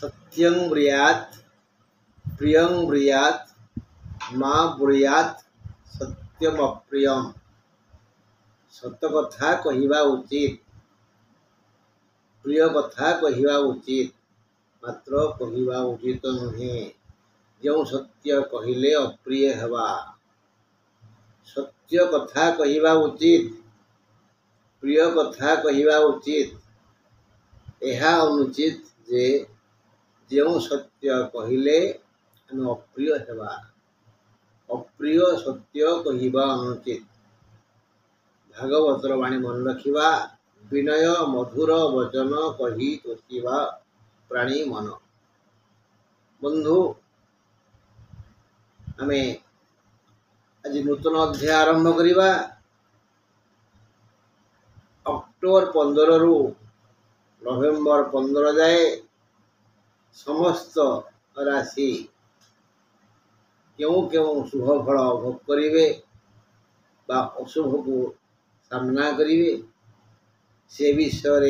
सत्यं ब्रूयात् प्रियं ब्रूयात् मा ब्रूयात् सत्यमप्रियम। सत कथा कहिबा उचित, प्रिय कथा कहिबा उचित, मात्र कहिबा उचित नुहे। जो सत्य कहिले अप्रिय हेबा। सत्य कथा कहिबा उचित, प्रिय कथा कहिबा उचित। यह अनुचित जे जो सत्य कहिले आम अप्रिय हेबा। अप्रिय सत्य कहिबा अनुचित। भागवतर वाणी मन रखिबा, विनय मधुर वचन कही तोषिबा प्राणी मन। बंधु, आमे आज नूतन अध्याय आरंभ करिबा। अक्टोबर 15 रु नवेम्बर 15 जाए समस्त राशि क्यों क्यों शुभ फल भोग करिवे बा अशुभ को सामना करिवे से विषय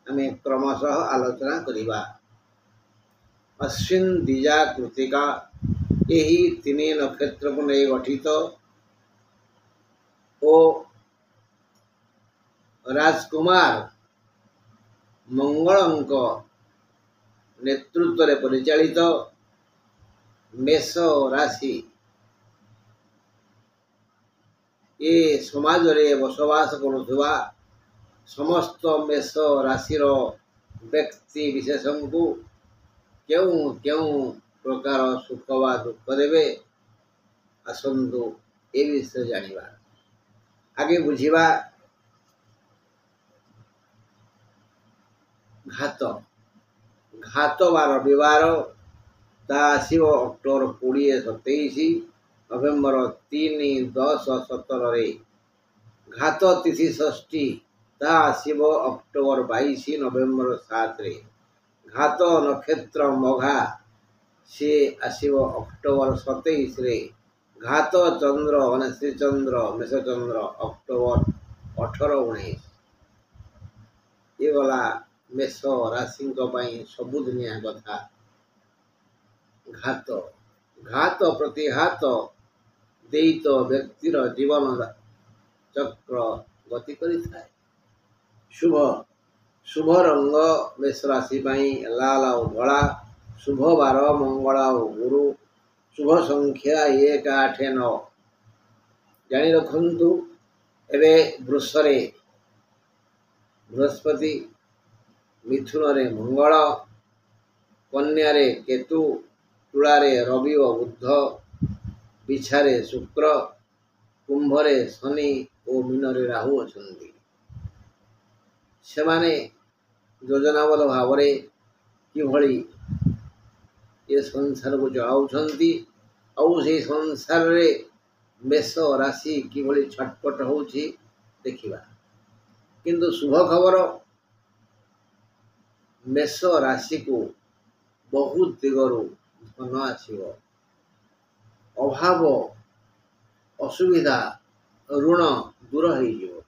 आमे क्रमशः आलोचना करिबा। अश्विन द्विजा कृतिका यही तीन नक्षत्र को नहीं गठित ओ राजकुमार मंगलंक नेतृत्व रे परिचालित मेष राशि ये समाज रे बसवास करुवा समस्त मेष राशि रो व्यक्ति विशेषण को क्यों क्यों प्रकार सुख वा दुख देवे आसंतु ए विषय जानिबा। आगे बुझिबा। घात घात बा रविवार ता आसिब अक्टोबर 20-27 नवेम्बर 3-10-17 रे। घात तिथि षष्ठी ता आसिब अक्टोबर 22 नवेम्बर 7 रे। घात नक्षत्र मघा से आसिब अक्टोबर 27 रे। घात चंद्र माने श्री चंद्र मेष चंद्र अक्टोबर 18-19 ये गला मेष राशि सबुदिनिया कथा। घात घात प्रतिघात देत व्यक्तिर जीवन चक्र गति करिथाय। शुभ शुभ रंग मेष राशि लाल और धला। शुभ बार मंगल और गुरु। शुभ संख्या 1, 8, 9। जानी रखंतु एबे वृषरे बृहस्पति, मिथुन रे मंगल, कन्या रे केतु, तुला रे रवि और बुध, बिछा रे शुक्र, कुंभ रे शनि और मीन रे राहु अछंती। सेमाने योजनाबद्ध भाव रे किभଳି ये संसार को चलाउछंती और से संसार रे मेष राशि किभଳି छटपट होउछि देखिबा। किंतु शुभ खबर मेष राशि को बहुत दिगरु धन आसीबो। अभाव असुविधा ऋण दूर होइजिवो।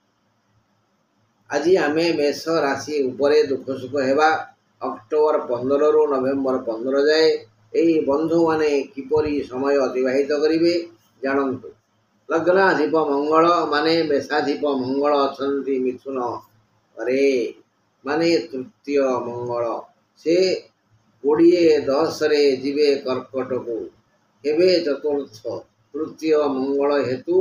आज आमे मेष राशि उपरे दुख सुख हेबा। अक्टोबर 15 रु नवेम्बर 15 जाए एही बंधु माने किपरि समय अतिबाहित करिवे जानंतु। लग्नाधिप मंगल माने मेषाधिप मंगल अछंती मिथुन रे माने तृतीय मंगल से 20-10 रे जीवे कर्कट को हेबे चतुर्थ तृतीय मंगल हेतु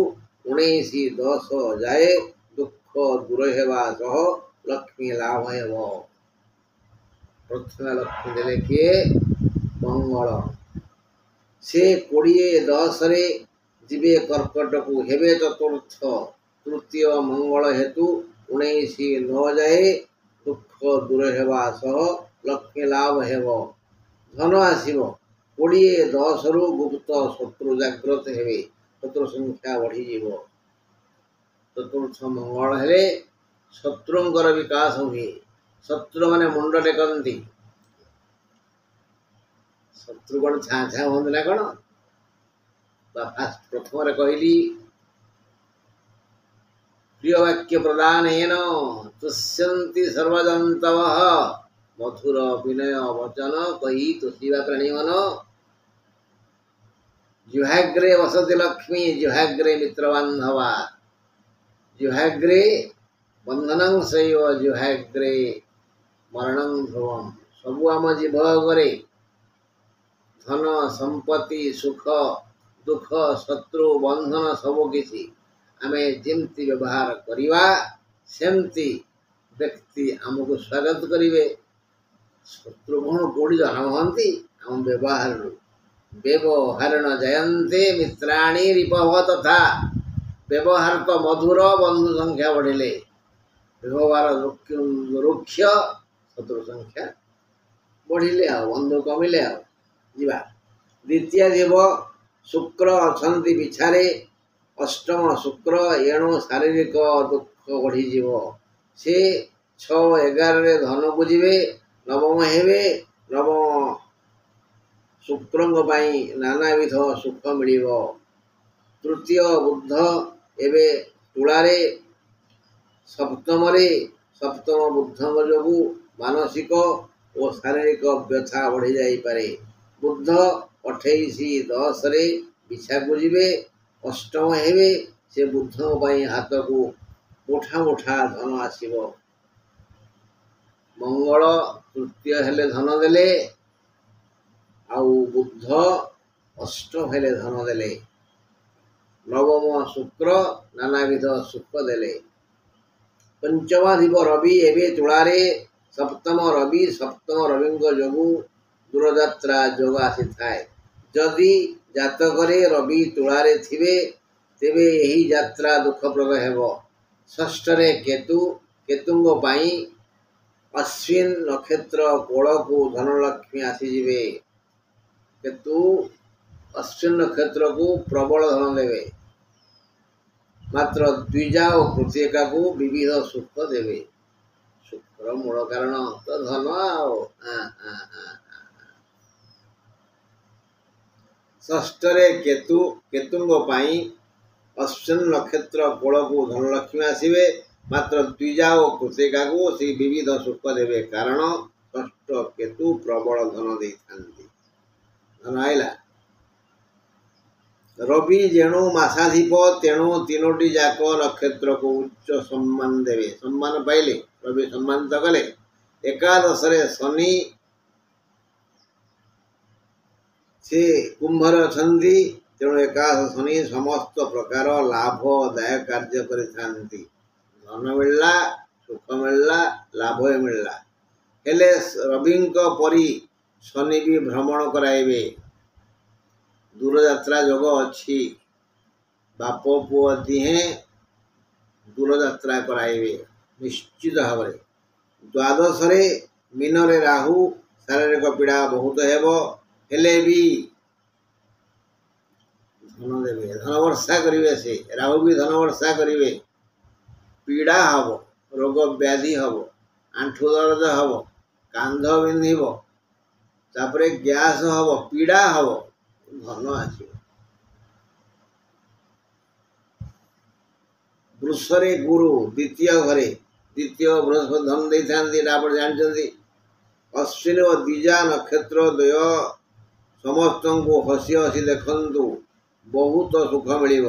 19-10 जाए दुख दूर हेबा सह लक्ष्मी लाभ हेबो। प्रथम लक्ष्मी देले किए मंगल से 20-10 रे जीवे कर्कट को हेबे चतुर्थ तृतीय मंगल हेतु 19-9 जाए दुख दूर हेबा सह लक्ष्मी लाभ हेबो। धन आसीबो। 20-10 रु गुप्त शत्रु जागृत हेबे। शत्रु संख्या बढ़ी जीवो। चतुर्थ मंगल हेले शत्रुंकर विकास हुए। शत्रु माने मुंड टेकंती। शत्रु कौन छा छा होंद ना कौन प्रथम कहली प्रिय वाक्य प्रदान तुष्यन्ति सर्वजन्तवः मधुर विनय वचन कही तोषिबा प्राणी मन जुहाग्रे वसति लक्ष्मी जुहाग्रे मित्र बांधवा जुहाग्रे बंधनं सैव जुहाग्रे मरणं ध्रुवम सबु आम जीव आगे धन संपत्ति सुख दुख शत्रु बंधन सब किसी आमे जेमती व्यवहार करिवा सेमती व्यक्ति आमको स्वागत करिवे शत्रु कौन कोड़ी जन हंती आम व्यवहार व्यवहारण जयन्ते मित्राणी रिपव तथा व्यवहार तो मधुर बंधु संख्या बढ़िले व्यवहार रुक्ष शत्रु संख्या बढ़िले आ बंधु कमिले आ जीवा द्वितीय देव शुक्र अछंती पिछारे अष्टम शुक्र एणु शारीरिक दुख बढ़ीजीव से 6-11 धन बुझे नवम हेबे नवम शुक्रंग पाई नानाविध सुख मिल तृतीय बुद्ध एवं तुलारे सप्तम बुद्धंग जोगु मानसिक और शारीरिक व्यथा बढ़ी जापे बुद्ध 28-10 बिछा को जीवे अष्टम हेबे से बुद्धों पाई हाथ को मुठा मुठा धन आसीब मंगल तृतीय हेले धन देले आउ बुद्ध अष्टम हेले धन देले नवम शुक्र नानाविध सुख देले पंचमाधिप रवि एवं तुलारे सप्तम रविंग जोगु दूरयात्रा जोग आसी थाए जदि जातकरे रवि तुलारे थिबे तेबे यही यात्रा दुखप्रद हेबो षष्ठरे केतुंग पाई अश्विन नक्षत्र कोल को धनलक्ष्मी आसीजिबे केतु अश्विन नक्षत्र को प्रबल धन देवे मात्र द्विजा और कृतिका को विविध सुख देवे शुक्र मूल कारण तो धन षष्ठरे केतुंग पाई अश्विन नक्षत्र कोल को धनलक्ष्मी आसवे मात्र द्विजा और कृतिका को सी विविध सुख देवे कारण षष्ठ केतु प्रबल धन दे धन आईला रवि जेणु मासाधिप तेणु तीनोटी जाक नक्षत्र को उच्च सम्मान देवे सम्मान पाइले रवि सम्मानित कले एकादश शनि से कुंभर अछंती तेणु एकादश शनि समस्त प्रकार लाभदायक कार्य करिथांती धन मिलला सुख मिलला लाभ मिलला हेले रविंक परी शनि भी भ्रमण कराइबे दूरयात्रा जोग अच्छी बाप पुओ दिहे दूरयात्रा कराइबे निश्चित भाव द्वादश मीन रे राहु शारीरिक पीड़ा बहुत हेबो हेले भी धन देवे धन वर्षा करिवे से राहु भी धन वर्षा करिवे पीड़ा हबो रोग व्याधि हबो आंठु दर्द हबो कांध बिंधिबो तापरे गैस हबो पीड़ा हबो धन आसो वृषरे गुरु द्वितीय घरे द्वितीय बृहस्पति धन दे आप जानते अश्विन और द्विजा नक्षत्र द्वय समस्त को हसी हसी देखु बहुत सुख मिल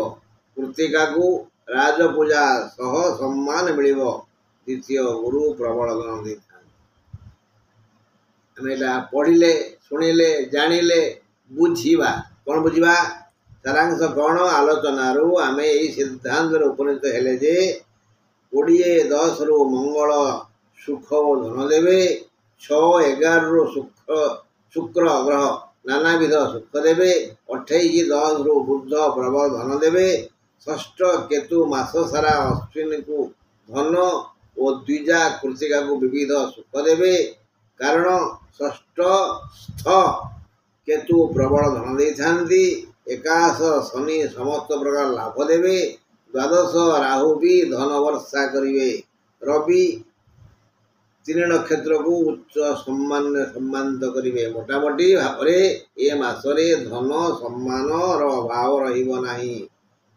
कृतिका को राजपूजा सह सम्मान मिल द्वितीय गुरु प्रबल धन दे पढ़िले शुणिले जानिले बुझीबा कौन बुझीबा सारांश कौन आलोचनारू आमे यही सिद्धांत उपनीत हेले जे 20-10 रु मंगल सुख और धन देवे 6-11 रु शुक्र ग्रह नानाविध सुख देवे 28-10 रु बुध प्रबल धन देवे षष्ठ केतु मास सारा अश्विन को धन और द्विजा कृतिका को विविध सुख देवे कारण षष्ठ स्थ केतु प्रबल धन दे थांती एकादश शनि समस्त प्रकार लाभ देवे द्वादश राहु भी धन वर्षा करिवे रवि 3 नक्षत्र को उच्च सम्मानित करिवे मोटामोटी भाव ए मासरे धन सम्मान अभाव रहिबो नाही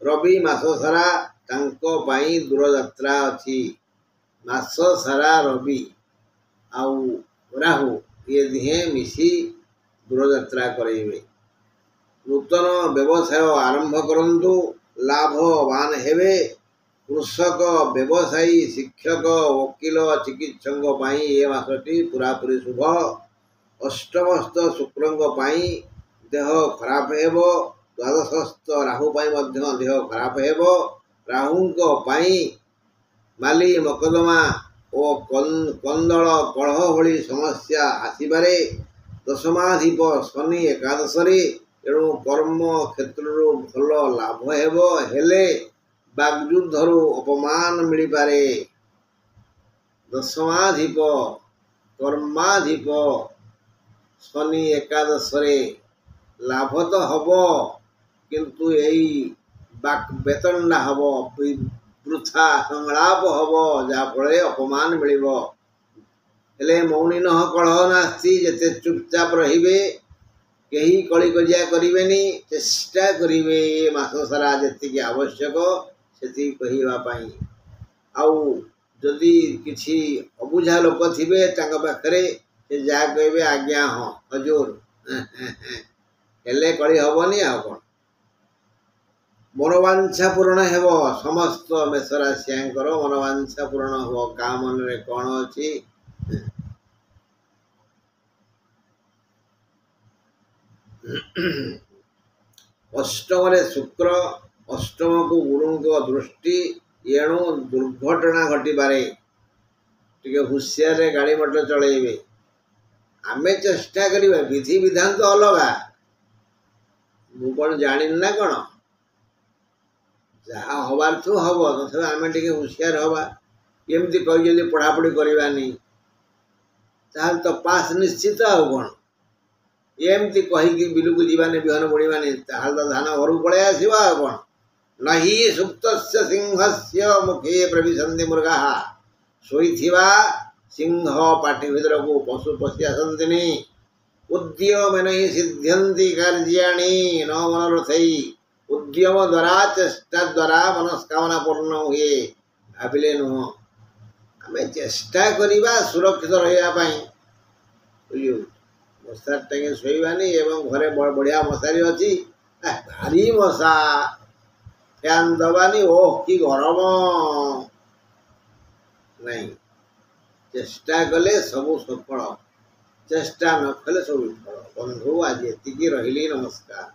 रवि मास सारा तांको पाई दूरयात्रा अछि मास सारा रवि आउ ରାହୁ ये दिहे मिसी दूरयात्रा करेंगे। नूतन व्यवसाय आरंभ करंतु लाभवान हेबे। कृषक व्यवसायी शिक्षक वकील चिकित्सक पाई ए मासटी पूरापूरी शुभ। अष्टमस्थ शुक्रंग पाई देह खराब हेबो। द्वादशस्थ राहु पाई मध्य देह खराब हेबो। राहुंक पाई माली मकदमा ओ कंदल कलह भली समस्या आसीबारे। दशमाधिप शनि एकादशरे एणु कर्म क्षेत्रु भल लाभ हेबो। हेले बागयुद्धरु अपमान मिली पारे। दशमाधिप कर्माधिप शनि एकादशरे लाभ तो हबो किंतु यही बेतंडा हबो वृथा संलाप हबो जाफल अपमान मिलिबो। हेले मौनी नह कलह नास्ती जेते चुपचाप रहिबे कहीं कली कजिया करिवेनी चेष्टा करिवे ए मास सारा जेतिकी आवश्यक सेति कहिबा पाई। आउ जदि किछि अबुझा लोक थिबे तांका पाखरे से जा कहबे आज्ञा हाँ हजूर हेले कली हबनी आ कोन। मनोवांछा पूर्ण हेबो। समस्त मेषराशियांकर मनोवांछा पूर्ण हो। का मन रे कोन अछि अष्टम शुक्र अष्टम को गुरु दृष्टि एणु दुर्घटना घटी पारे। टिके हुशियार गाड़ी मोटर चलेबे। आमे चेष्टा करिबा विधि विधान तो अलगा मु कोन जानि ना कोन जहाँ हबार थु हब तथापि आमे टिके हुशियार हवा। एमती कहि जदि पढ़ापढ़ी करवानी ताल तो पास निश्चित आ कोन। एमती कहिकी बिलुकु जीवानी बिहन बुणीवानी ताल तो धान घर पळै आसीबा कोन। नहि सुप्तस्य सिंहस्य मुखे प्रविशन्ति मृगाः। सोईथिबा सिंह पाटी भितर को पशु पशि आसंतिनी। उद्यमेन हि सिद्ध्यन्ति कार्याणि न मनोरथै। उद्यम द्वारा चेष्टा द्वारा मनस्कामना पूर्ण हुए भाविले नुह। आमे चेष्टा करिबा सुरक्षित रहिबा पई बुझियो। मशा टांगे शोइबानी एवं घरे बढ़िया मशारी अच्छी भारी मशा फैन दबानी ओह कि गरम नहीं। चेष्टा कले सबू सफल चेष्टा न कले सब विफल। बंधु आज एतिकी रहिली नमस्कार।